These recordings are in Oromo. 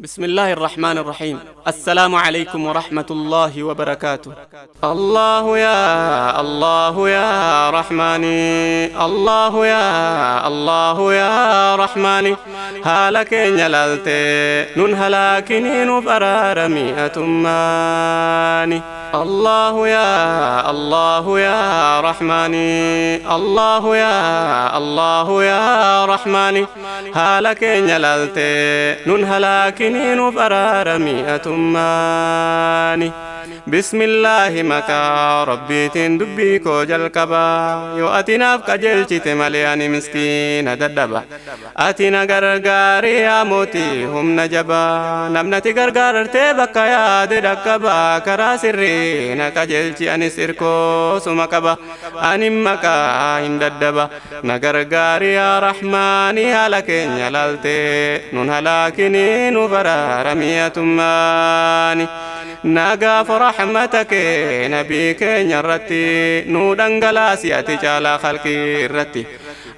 بسم الله الرحمن الرحيم. السلام عليكم ورحمة الله وبركاته. الله يا الله يا رحماني، الله يا الله يا رحماني، هالك نلالت نن هلاكني نفرار مئة ماني. الله يا الله يا رحماني، الله يا الله يا رحماني، هالك نلالت نن هلاكني نفرار مئة ماني. بسم الله مكا ربي تندبي كوجل كبا يو أتنا فكجل ملياني مسكين ددبا أتنا غرغاري يا موتي هم نجبا نمنتي غرغار تبكا يا ددكبا كرا سرين كجل أني سيركو سمكبا أني مكا هم ددبا نغرغاري يا رحماني هلكين يلالتي نون هلاكني نفرار مئة ماني. ناقاف رحمتك نبيك نرتي نودن غلاسياتي جالا خلقي رتي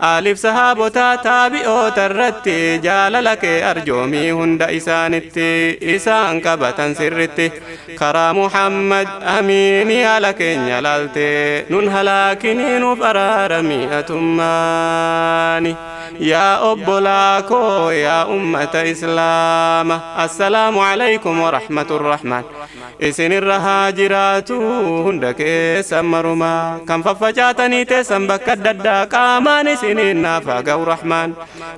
آلف صحابتا تابعو ترتي جال لك أرجومي هند إسانتي إسان كبتن سرتي كرا محمد أمين يالك نلالتي نون هلاكني نفرار مئة ماني. يا أبولاكو يا أمة إسلام السلام عليكم ورحمة الرحمن. إسن الرهاجراتو هندك سمرما كم ففجاتني تسمبك الددا كامان سنين نافاق رحمن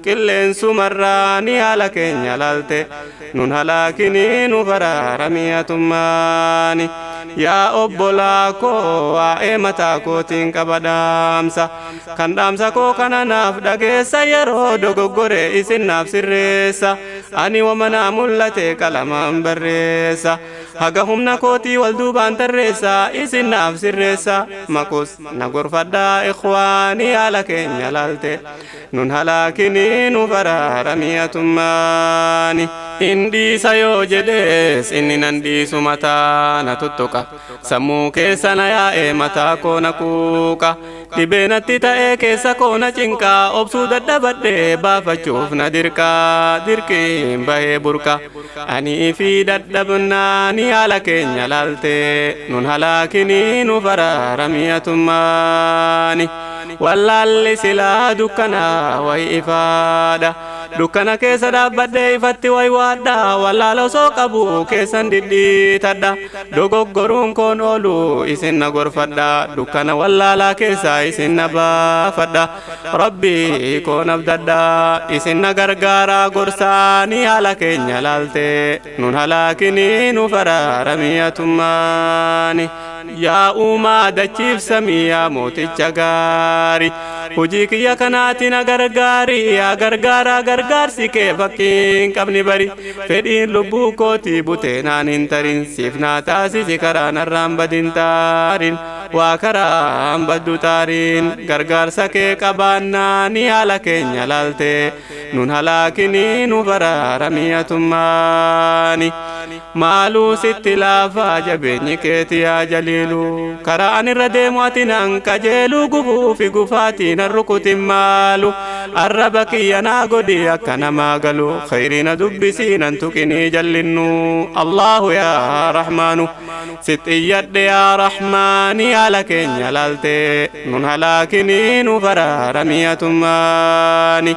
كلين سمراني على كين يلالت نون هلاكني نفرار مئة ماني. يا أبولاكو وإيمتاكو تنك بدامسا كان دامساكو كان نافدك سيرو دوغوري إسن ناف سرسا أني ومنا ملتي كلام برسا هاقهم نكوتي والدوبان ترسا إسن ناف سرسا مكوس نغور فدا إخواني على كين يلالت نون هلاكني نفرار مئة ماني. إندي سيو جدس إني نندي سمتا نتتوكا سمو كيسانا يا إيمتا كونا كوكا دبينتي تأي كيسا كونا چنكا أبسو ددبت بافچوف ندركا دركي باي بركا أني في ددبناني على كين يلالتي نون هلاكني نفرار مئة ماني. والله سلا دكنا وي إفادة دكنا كيسا دابد فتي وي وادا والله لو سوكبو كيسا ددي تدا دوغو غرون كون أولو إسن نغور فدا دكنا والله لا كيسا إسن نبا فدا ربي كون أبددا إسن نغرغارا غرساني على كين يلالتي نون هلاكني نفرار مئة ماني. يا أمة دچيف سميا موتي چغاري هجيك يا كناتنا غرغاري يا غرغارا غرغار سيكي فكين كبني بري فدين لبو كوتي بوتينا ننترين سيفنا تاسي سكران الرام بدين تارين وكرام بدو تارين غرغار سكي كبانا نيالا كين يلالتي نون هلاكني نفرار مئة ماني. مالو ستلافا جبيني كيتي يا جليلو كران الرديمواتنا انكجيلو قفو في قفاتنا الركوت مالو الربك ينا قدي أكنا ماغلو خيرين دبسين انتكني جلنو. الله يا رحمن ست يد يا رحمن يا لكن يلالتي نون هلاكني نفرار مئة ماني.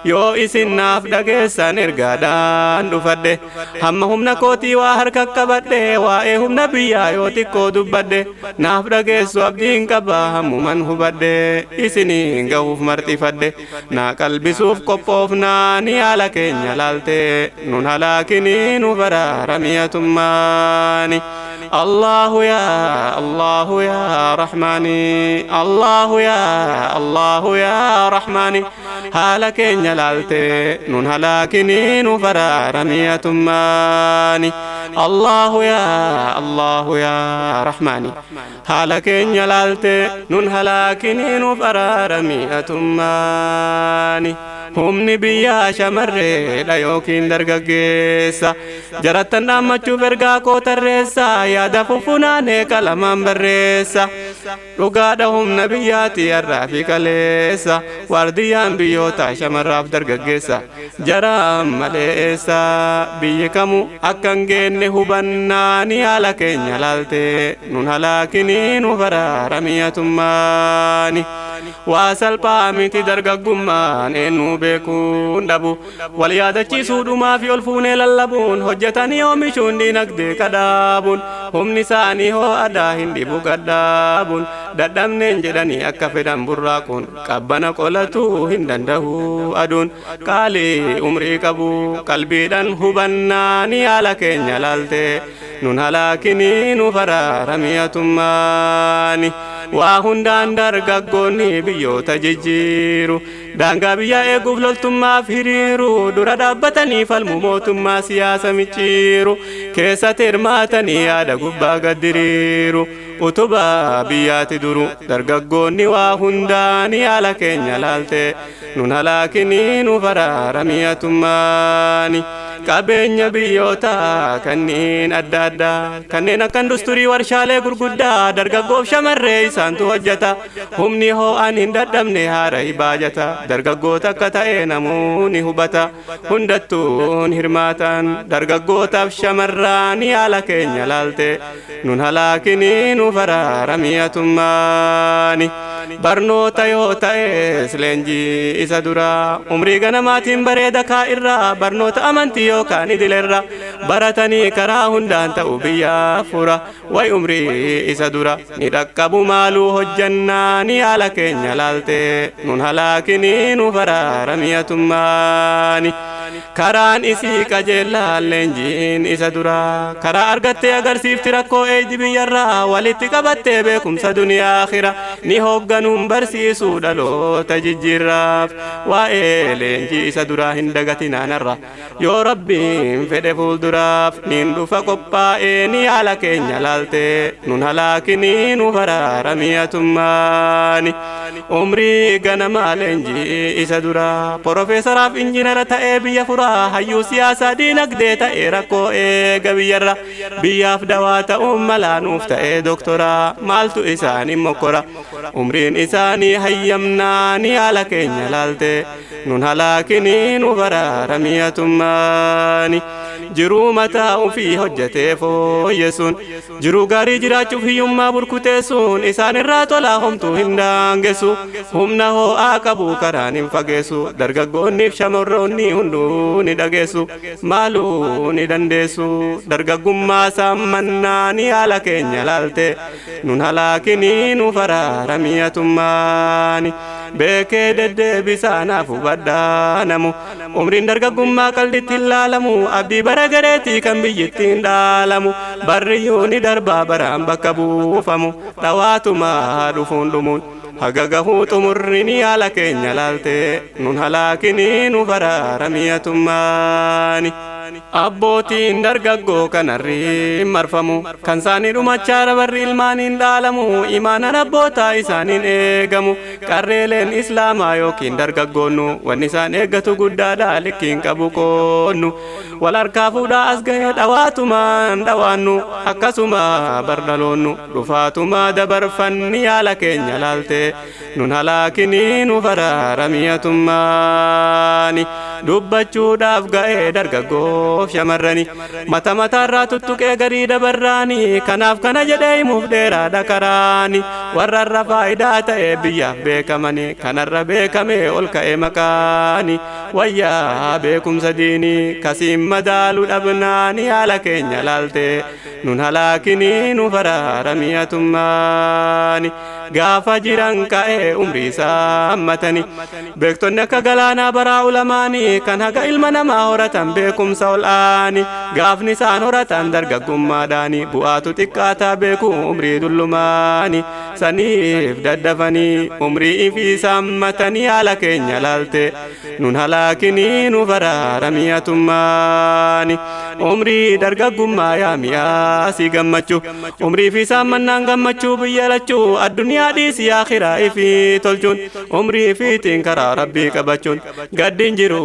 يو إسن ناف دقيسان إرقادان دفده همهم نكوتي وحركك كبده وإهم نبيا يوتكو دبده ناف دقيسو أبدين كبا هم من هبده إسنين غوف مرتفده نا قلبي سوف قبوف ناني على كين يلالتي نون هلاكني نفرار مئة ماني. الله يا الله يا رحماني، الله يا الله يا رحماني، هالك نلالتي نون هلاكني نفرار مئة ماني. الله يا الله يا رحماني، هالك نلالتي نون هلاكني نفرار مئة ماني. هم نبيا شمري لا يوكين درغغيسا جرتنا مچو برغا کو ترسا يا دففنا نے کلام برسا dhugaadhahum nabiyyaati arraafi kaleessa waardiyaan biyyoota shamarraaf dargaggeessa jaraan maleessa biyyi kamu akkan geenne hubannaani haala keenya laalte nun halaakinii nu baraaramiyyatummaani waa salphaa miti dargaggummaan eenyu beekuun dhabu wal yaadachiisuudhumaa fi ol fuunee lallabuun hojjetanii oomishuun diinagdee kadhaabuun humni isaanii hoo adaa hin dhibu kadhaabuun dadhabneen jedhanii akka fedhan burraaquun qabbana qolatuu hin danda'u aduun qaalii umrii qabu qalbiidhaan hubannaani haala keenya laalte nun halaakinii nu baraaramiyyatummaani waa hundaan dargaggoonni biyyoota jijjiiru daangaa biyyaa eeguuf loltummaaf hiriiru dura dhaabbatanii falmu mootummaa siyaasa micciiru keessatti hirmaatanii yaada gubbaa gaddiriiru utubaa biyyaati duru dargaggoonni waa hundaani haala keenya laalte nun halaakinii nu baraaramiyyatummaani qabeenya biyyoota kanneen adda addaa kanneen akka industirii warshaalee gurguddaa dargaggoof shamarree isaantu hojjeta humni hoo'aan hin dadhabne haara ibaajata dargaggoota akka ta'e namoonni hubata hundattuun hirmaatan dargaggootaaf shamarraani haala keenya laalte nun halaakinii nu baraaramiyyatummaani barnoota yoo ta'es leenjii isa duraa umrii ganamaatiin bareeda kaa'irraa barnoota amantii yookaan idileerra baratanii karaa hundaan ta'u biyyaa fura way umrii isa dura ni dhaqqabu maaluu hojjannaani haala keenya laalte nun halaakinii nu baraaramiyyatummaani karaan isii qajeellaan leenjiin isa duraa karaa argattee agarsiifti rakkoo eeydi biyyarraa walitti qabattee beekumsa duniyaa akhira ni hoogganuun barsiisuu dhaloota jijjiirraaf waa'ee leenjii isa duraa hin dagatinaanarra yoo rabbiin fedhe fuulduraaf niin dhufa qophaa'ee ni haala keenya laalte nun halaakinii nu baraaramiyyatummaani umrii ganamaa leenjii isa duraa profeesaraaf injiinara ta'ee biyya furaa hayyuu siyaasaa diinagdee ta'ee rakkoo eega biyyarra biyyaaf dawaa ta'uun malaanuuf ta'ee doktoraa maaltu isaanii mokkora umriin isaanii hayyamnaani haala keenya laalte nun halaakinii nu baraaramiyyatummaani jiruu mataa ofii hojjetee fooyyesuun jiruu gaarii jiraachuuf hiyyummaa burkuteessuun isaan irraa tolaa homtuu hin daangessu humna hoo'aa qabu karaan hin fageessu dargaggoonniif shamarroonni hunduu ni dhageessu maaluu ni dandeessu dargaggummaa saammannaani haala keenya laalte nun halaakinii nu baraaramiyyatummaani beekee deddeebisaanaaf hubadhaa namu umriin dargaggummaa qalditti hin laalamu abdii bara gareetii kan biyyittiin dhaalamu barriyyuu ni darbaa baraan bakka buufamu dhawaatumaa dhufuun dhumuun haga gahuu xumurri ni haala keenya laalte nun halaakinii nu baraaramiyyatummaani abbootiin dargaggoo kanarri marfamu kan isaanii dhumachaara barri ilmaaniin dhaalamu imaanan abbootaa isaaniin eegamu qarreeleen islaamaa yookiin dargaggoonnu wanni isaan eeggatu guddaadha likkiin qabu qoonnu wal harkaa fuudhaa as gahee dhawaatumaan dhawaannu akkasuma bardaloonnu dhufaatumaa dabarfanni haala keenya laalte nun halaakinii nu baraaramiyyatummaani dubbachuudhaaf ga'ee dargaggoof shamarrani mata mataarraa tuttuqee garii dabarraani kanaaf kana jedhee himuuf dheeraadha karaani warrarra faayidaa ta'e biyyaaf beekamani kanarra beekamee ol ka'ee maqaani wayyaa beekumsa diinii kasiin madaaluu dhabnaani haala keenya laalte nun halaakinii nu baraaramiyyatummaani gaafa jiran ka'ee umrii isaa hammatani beektonni akka galaanaa baraa ulamaani kan haga ilma namaa horatan beekumsa ol aani gaafni isaan horatan dargaggummaadhaani bu'aatu xiqqaataa beeku umrii dullumaani saniif daddafanii umrii ifii saammatanii haala keenya laalte nun halaakinii nu baraaramiyyatummaani umrii dargaggummaa yaamiyaa si gammachuu umrii fi saammannaan gammachuu biyya lachuu addunyaa dhiisii akhiraa ifii tolchuun umrii fiitiin karaa rabbii qabachuun gaddiin jiru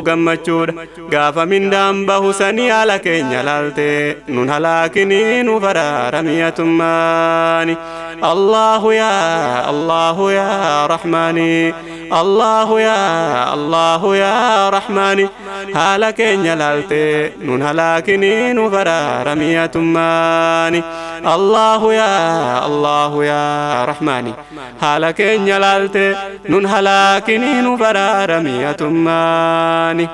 gammachuudha gaafa mindaan bahu sanii haala keenya laalte nun halaakinii nu baraaramiyyatummaani الله يا الله يا رحماني الله يا رحماني هلك نلالتي نون هلاكني نفرار ميتماني الله يا رحماني هلك نلالتي نون هلاكني نفرار ميتماني